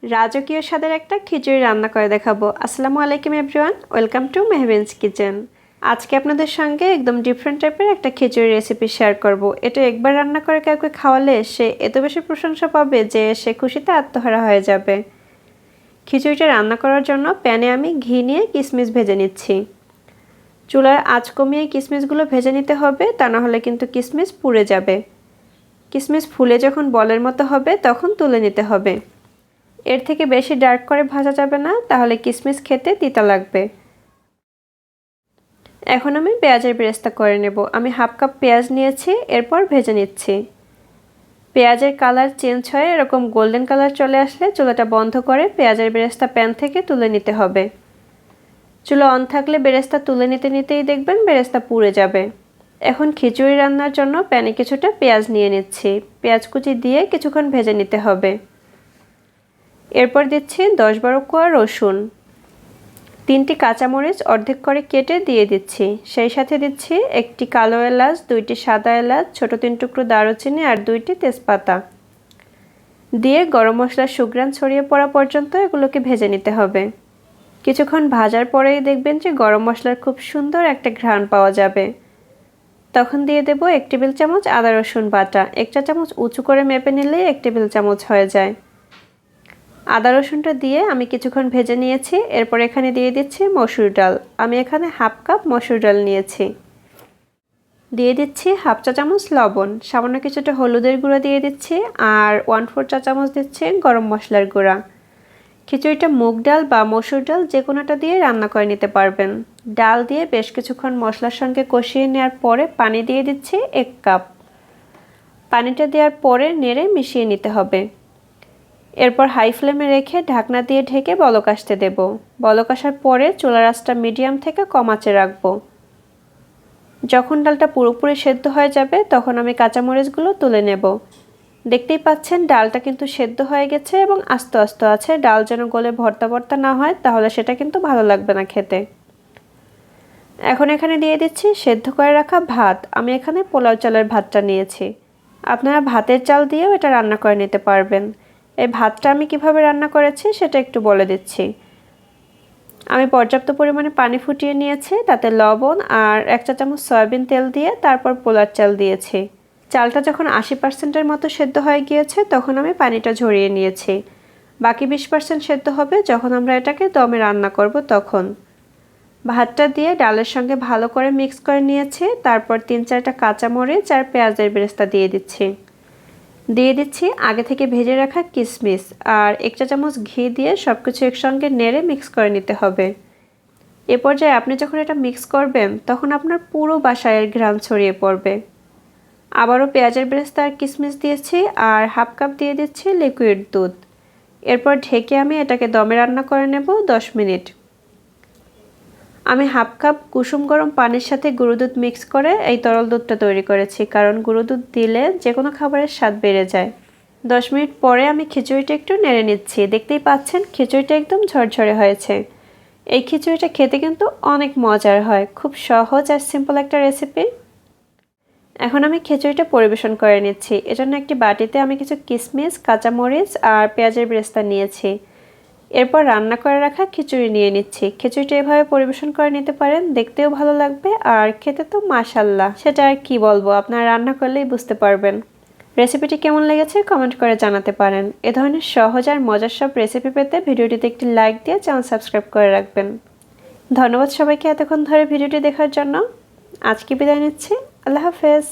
রাজকীয় স্বাদের একটা খিচুড়ি রান্না করে দেখাবো। আসসালামু আলাইকুম এভরিওয়ান, ওয়েলকাম টু মেহবিনস কিচেন। আজকে আপনাদের সঙ্গে একদম ডিফারেন্ট টাইপের একটা খিচুড়ি রেসিপি শেয়ার করব। এটা একবার রান্না করে কাউকে খাওয়ালে সে এত বেশি প্রশংসা পাবে যে সে খুশিতে আত্মহারা হয়ে যাবে। খিচুড়িটা রান্না করার জন্য প্যানে আমি ঘি নিয়ে কিশমিশ ভেজে নিচ্ছি। চুলার আঁচ কমিয়ে কিশমিশগুলো ভেজে নিতে হবে, তা না হলে কিন্তু কিশমিশ পুড়ে যাবে। কিশমিশ ফুলে যখন বলের মতো হবে তখন তুলে নিতে হবে। এর থেকে বেশি ডার্ক করে ভাজা যাবে না, তাহলে কিশমিশ খেতে তিতা লাগবে। এখন আমি পেঁয়াজের বেরেস্তা করে নেব। আমি হাফ কাপ পেঁয়াজ নিয়েছি, এরপর ভেজে নিচ্ছি। পেঁয়াজের কালার চেঞ্জ হয়ে এরকম গোল্ডেন কালার চলে আসলে চুলাটা বন্ধ করে পেঁয়াজের বেরেস্তা প্যান থেকে তুলে নিতে হবে। চুলা অন থাকলে বেরেস্তা তুলে নিতেই দেখবেন বেরেস্তা পুড়ে যাবে। এখন খিচুড়ি রান্নার জন্য প্যানে কিছুটা পেঁয়াজ নিয়ে নিচ্ছি। পেঁয়াজ কুচি দিয়ে কিছুক্ষণ ভেজে নিতে হবে। এরপর দিচ্ছি 10-12 কোয়া রসুন, 3টি কাঁচামরিচ অর্ধেক করে কেটে দিয়ে দিচ্ছি। সেই সাথে দিচ্ছি 1টি কালো এলাচ, 2টি সাদা এলাচ, ছোট 3 টুকরো দারুচিনি আর 2টি তেজপাতা দিয়ে গরম মশলার সুঘ্রাণ ছড়িয়ে পড়া পর্যন্ত এগুলোকে ভেজে নিতে হবে। কিছুক্ষণ ভাজার পরেই দেখবেন যে গরম মশলার খুব সুন্দর একটা ঘ্রাণ পাওয়া যাবে। তখন দিয়ে দেব 1 টেবিল চামচ আদা রসুন বাটা। 1 চা চামচ উঁচু করে মেপে নিলেই 1 টেবিল চামচ হয়ে যায়। আদা রসুনটা দিয়ে আমি কিছুক্ষণ ভেজে নিয়েছি। এরপর এখানে দিয়ে দিচ্ছি মসুর ডাল। আমি এখানে হাফ কাপ মসুর ডাল নিয়েছি। দিয়ে দিচ্ছি হাফ চা চামচ লবণ, সামান্য কিছুটা হলুদের গুঁড়া দিয়ে দিচ্ছি আর 1/4 চা চামচ দিচ্ছি গরম মশলার গুঁড়া। খিচুড়িটা মুগ ডাল বা মসুর ডাল যে কোনোটা দিয়ে রান্না করে নিতে পারবেন। ডাল দিয়ে বেশ কিছুক্ষণ মশলার সঙ্গে কষিয়ে নেওয়ার পরে পানি দিয়ে দিচ্ছি 1 কাপ। পানিটা দেওয়ার পরে নেড়ে মিশিয়ে নিতে হবে। এরপর হাই ফ্লেমে রেখে ঢাকনা দিয়ে ঢেকে বলক আসতে দেব। বলক আসার পরে চুলার আঁচটা মিডিয়াম থেকে কম আঁচে রাখবো। যখন ডালটা পুরোপুরি সেদ্ধ হয়ে যাবে তখন আমি কাঁচামরিচগুলো তুলে নেব। দেখতেই পাচ্ছেন ডালটা কিন্তু সেদ্ধ হয়ে গেছে এবং আস্তে আস্তে আছে। ডাল যেন গলে ভর্তা ভর্তা না হয়, তাহলে সেটা কিন্তু ভালো লাগবে না খেতে। এখন এখানে দিয়ে দিচ্ছি সেদ্ধ করে রাখা ভাত। আমি এখানে পোলাও চালের ভাতটা নিয়েছি। আপনারা ভাতের চাল দিয়েও এটা রান্না করে নিতে পারবেন। এই ভাতটা আমি কিভাবে রান্না করেছি সেটা একটু বলে দিচ্ছি। আমি পর্যাপ্ত পরিমাণে পানি ফুটিয়ে নিয়েছি, তাতে লবণ আর 1 চা চামচ সয়াবিন তেল দিয়ে তারপর পোলার চাল দিয়েছি। চালটা যখন 80%-এর মতো সেদ্ধ হয়ে গিয়েছে তখন আমি পানিটা ঝরিয়ে নিয়েছি। বাকি 20% সেদ্ধ হবে যখন আমরা এটাকে দমে রান্না করব তখন। ভাতটা দিয়ে ডালের সঙ্গে ভালো করে মিক্স করে নিয়েছি। তারপর 3-4টা কাঁচামরিচ আর পেঁয়াজের বেরেস্তা দিয়ে দিচ্ছি আগে থেকে ভেজে রাখা কিশমিশ আর 1 চা চামচ ঘি দিয়ে সবকিছু একসঙ্গে নেড়ে মিক্স করে নিতে হবে। এ পর্যায়ে আপনি যখন এটা মিক্স করবেন তখন আপনার পুরো বাসায় এর ঘ্রাণ ছড়িয়ে পড়বে। আবারও পেঁয়াজের বেরেস্তা আর কিশমিশ দিয়েছি আর হাফ কাপ দিয়ে দিচ্ছি লিকুইড দুধ। এরপর ঢেকে আমি এটাকে দমে রান্না করে নেব 10 মিনিট। আমি হাফ কাপ কুসুম গরম পানির সাথে গুঁড়ো দুধ মিক্স করে এই তরল দুধটা তৈরি করেছি, কারণ গুঁড়ো দুধ দিলে যে কোনো খাবারের স্বাদ বেড়ে যায়। 10 মিনিট পরে আমি খিচুড়িটা একটু নেড়ে নিচ্ছি। দেখতেই পাচ্ছেন খিচুড়িটা একদম ঝরঝরে হয়েছে। এই খিচুড়িটা খেতে কিন্তু অনেক মজার হয়। খুব সহজ আর সিম্পল একটা রেসিপি। এখন আমি খিচুড়িটা পরিবেশন করে নিচ্ছি। এজন্য একটি বাটিতে আমি কিছু কিশমিশ, কাঁচামরিচ আর পেঁয়াজের বেরেস্তা নিয়েছি। এরপর রান্না করে রাখা খিচুড়ি নিয়ে নিচ্ছি। খিচুড়িটা এভাবে পরিবেশন করে নিতে পারেন, দেখতেও ভালো লাগবে আর খেতে তো মাশাআল্লাহ, সেটা আর কি বলবো, আপনারা রান্না করলেই বুঝতে পারবেন। রেসিপিটি কেমন লেগেছে কমেন্ট করে জানাতে পারেন। এ ধরনের সহজ আর মজার সব রেসিপি পেতে ভিডিওটিতে একটি লাইক দিয়ে চ্যানেল সাবস্ক্রাইব করে রাখবেন। ধন্যবাদ সবাইকে এতক্ষণ ধরে ভিডিওটি দেখার জন্য। আজকে বিদায় নিচ্ছি। আল্লাহ হাফেজ।